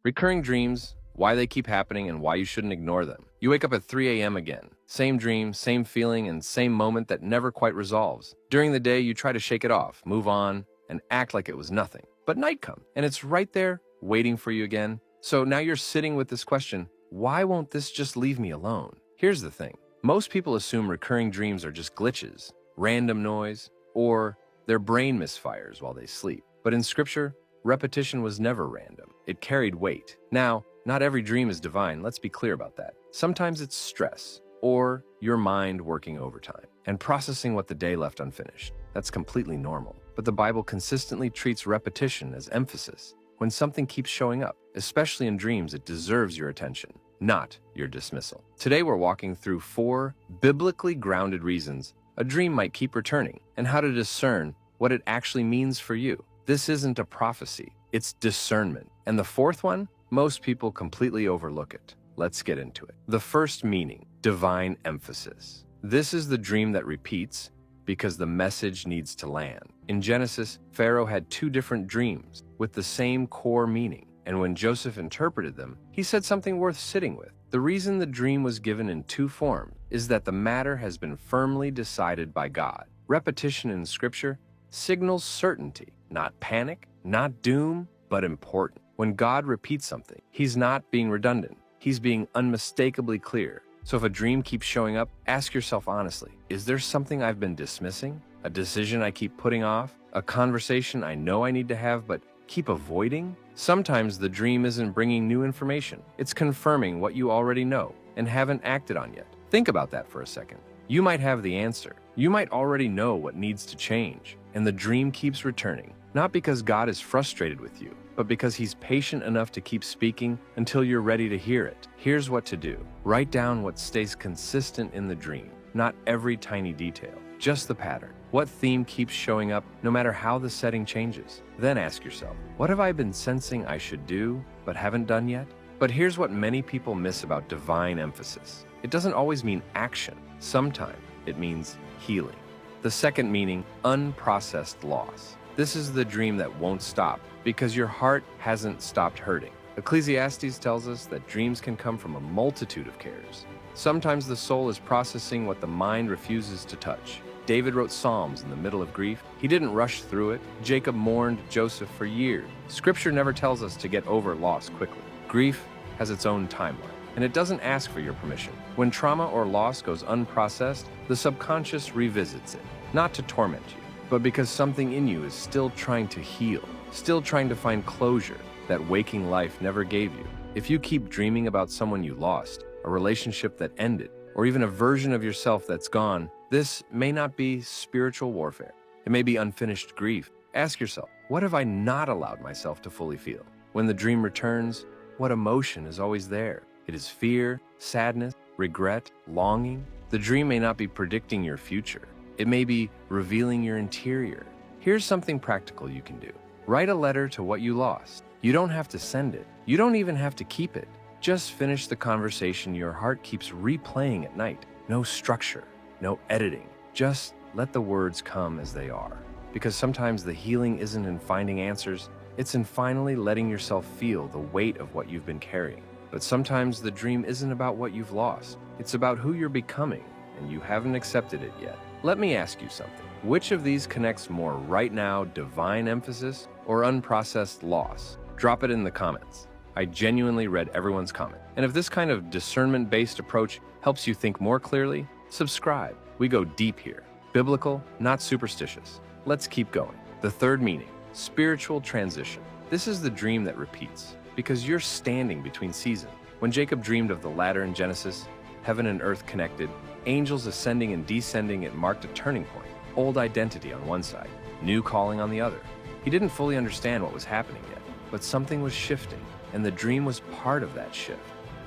Recurring dreams, why they keep happening, and why you shouldn't ignore them. You wake up at 3 a.m. again. Same dream, same feeling, and same moment that never quite resolves. During the day, you try to shake it off, move on, and act like it was nothing. But night comes, and it's right there, waiting for you again. So now you're sitting with this question, why won't this just leave me alone? Here's the thing. Most people assume recurring dreams are just glitches, random noise, or their brain misfires while they sleep. But in Scripture, repetition was never random. It carried weight. Now, not every dream is divine, let's be clear about that. Sometimes it's stress, or your mind working overtime, and processing what the day left unfinished. That's completely normal. But the Bible consistently treats repetition as emphasis. When something keeps showing up, especially in dreams, it deserves your attention, not your dismissal. Today we're walking through 4 biblically grounded reasons a dream might keep returning, and how to discern what it actually means for you. This isn't a prophecy, it's discernment. And the 4th one, most people completely overlook it. Let's get into it. The first meaning, divine emphasis. This is the dream that repeats because the message needs to land. In Genesis, Pharaoh had 2 different dreams with the same core meaning. And when Joseph interpreted them, he said something worth sitting with. The reason the dream was given in 2 forms is that the matter has been firmly decided by God. Repetition in Scripture signals certainty, not panic, not doom, but important. When God repeats something, He's not being redundant. He's being unmistakably clear. So if a dream keeps showing up, ask yourself honestly, is there something I've been dismissing? A decision I keep putting off? A conversation I know I need to have but keep avoiding? Sometimes the dream isn't bringing new information. It's confirming what you already know and haven't acted on yet. Think about that for a second. You might have the answer. You might already know what needs to change, and the dream keeps returning, not because God is frustrated with you, but because He's patient enough to keep speaking until you're ready to hear it. Here's what to do. Write down what stays consistent in the dream, not every tiny detail, just the pattern. What theme keeps showing up no matter how the setting changes? Then ask yourself, what have I been sensing I should do but haven't done yet? But here's what many people miss about divine emphasis. It doesn't always mean action. Sometimes it means healing. The second meaning, unprocessed loss. This is the dream that won't stop because your heart hasn't stopped hurting. Ecclesiastes tells us that dreams can come from a multitude of cares. Sometimes the soul is processing what the mind refuses to touch. David wrote Psalms in the middle of grief. He didn't rush through it. Jacob mourned Joseph for years. Scripture never tells us to get over loss quickly. Grief has its own timeline, and it doesn't ask for your permission. When trauma or loss goes unprocessed, the subconscious revisits it, not to torment you, but because something in you is still trying to heal, still trying to find closure that waking life never gave you. If you keep dreaming about someone you lost, a relationship that ended, or even a version of yourself that's gone, this may not be spiritual warfare. It may be unfinished grief. Ask yourself, what have I not allowed myself to fully feel? When the dream returns, what emotion is always there? It is fear, sadness, regret, longing. The dream may not be predicting your future. It may be revealing your interior. Here's something practical you can do. Write a letter to what you lost. You don't have to send it. You don't even have to keep it. Just finish the conversation your heart keeps replaying at night. No structure, no editing. Just let the words come as they are. Because sometimes the healing isn't in finding answers, it's in finally letting yourself feel the weight of what you've been carrying. But sometimes the dream isn't about what you've lost. It's about who you're becoming, and you haven't accepted it yet. Let me ask you something. Which of these connects more right now, divine emphasis or unprocessed loss? Drop it in the comments. I genuinely read everyone's comment. And if this kind of discernment-based approach helps you think more clearly, subscribe. We go deep here. Biblical, not superstitious. Let's keep going. The third meaning, spiritual transition. This is the dream that repeats because you're standing between seasons. When Jacob dreamed of the ladder in Genesis, heaven and earth connected, angels ascending and descending, it marked a turning point. Old identity on one side, new calling on the other. He didn't fully understand what was happening yet, but something was shifting, and the dream was part of that shift.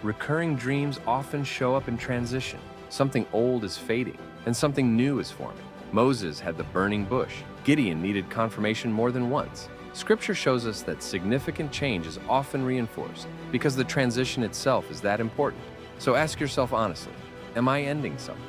Recurring dreams often show up in transition. Something old is fading, and something new is forming. Moses had the burning bush. Gideon needed confirmation more than once. Scripture shows us that significant change is often reinforced because the transition itself is that important. So ask yourself honestly, am I ending something,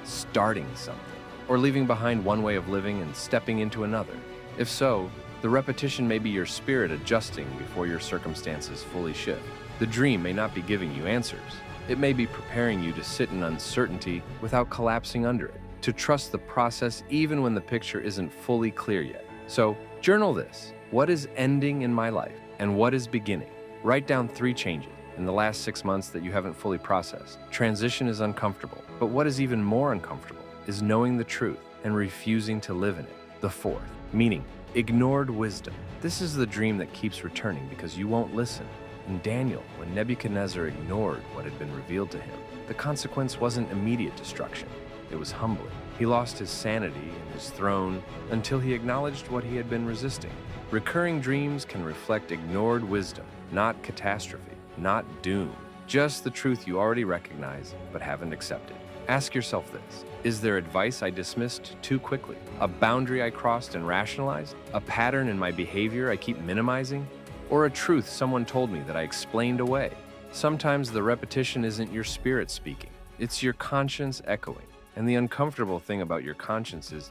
starting something, or leaving behind one way of living and stepping into another? If so, The repetition may be your spirit adjusting before your circumstances fully shift. The dream may not be giving you answers. It may be preparing you to sit in uncertainty without collapsing under it, to trust the process even when the picture isn't fully clear yet. So, journal this. What is ending in my life and what is beginning? Write down 3 changes in the last 6 months that you haven't fully processed. Transition is uncomfortable, but what is even more uncomfortable is knowing the truth and refusing to live in it. The 4th, meaning ignored wisdom. This is the dream that keeps returning because you won't listen. In Daniel, when Nebuchadnezzar ignored what had been revealed to him, the consequence wasn't immediate destruction. It was humbling. He lost his sanity and his throne until he acknowledged what he had been resisting. Recurring dreams can reflect ignored wisdom, not catastrophe, not doom, just the truth you already recognize but haven't accepted. Ask yourself this. Is there advice I dismissed too quickly? A boundary I crossed and rationalized? A pattern in my behavior I keep minimizing? Or a truth someone told me that I explained away? Sometimes the repetition isn't your spirit speaking. It's your conscience echoing. And the uncomfortable thing about your conscience is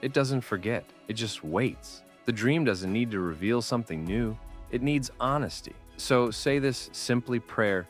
it doesn't forget. It just waits. The dream doesn't need to reveal something new. It needs honesty. So say this simply prayer: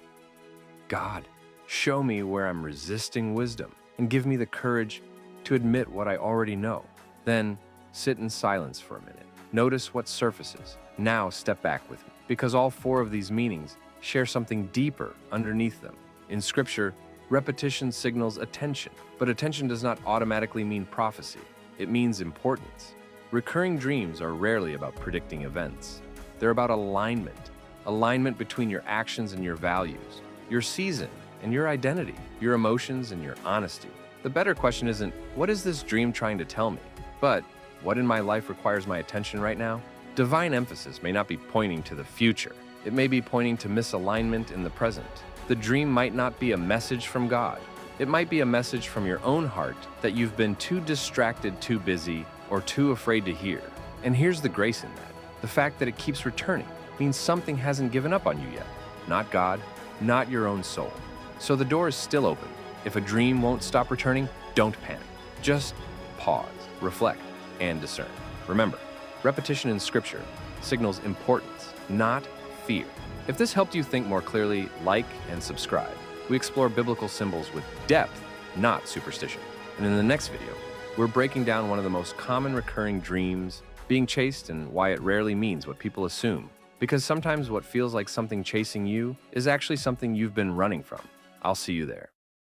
God, show me where I'm resisting wisdom and give me the courage to admit what I already know. Then sit in silence for a minute. Notice what surfaces. Now step back with me, because all 4 of these meanings share something deeper underneath them. In Scripture, repetition signals attention, but attention does not automatically mean prophecy. It means importance. Recurring dreams are rarely about predicting events. They're about alignment between your actions and your values, your season and your identity, your emotions and your honesty. The better question isn't, what is this dream trying to tell me? But, what in my life requires my attention right now? Divine emphasis may not be pointing to the future. It may be pointing to misalignment in the present. The dream might not be a message from God. It might be a message from your own heart that you've been too distracted, too busy, or too afraid to hear. And here's the grace in that. The fact that it keeps returning means something hasn't given up on you yet. Not God, not your own soul. So the door is still open. If a dream won't stop returning, don't panic. Just pause, reflect, and discern. Remember, repetition in Scripture signals importance, not fear. If this helped you think more clearly, like and subscribe. We explore biblical symbols with depth, not superstition. And in the next video, we're breaking down one of the most common recurring dreams, being chased, and why it rarely means what people assume. Because sometimes what feels like something chasing you is actually something you've been running from. I'll see you there.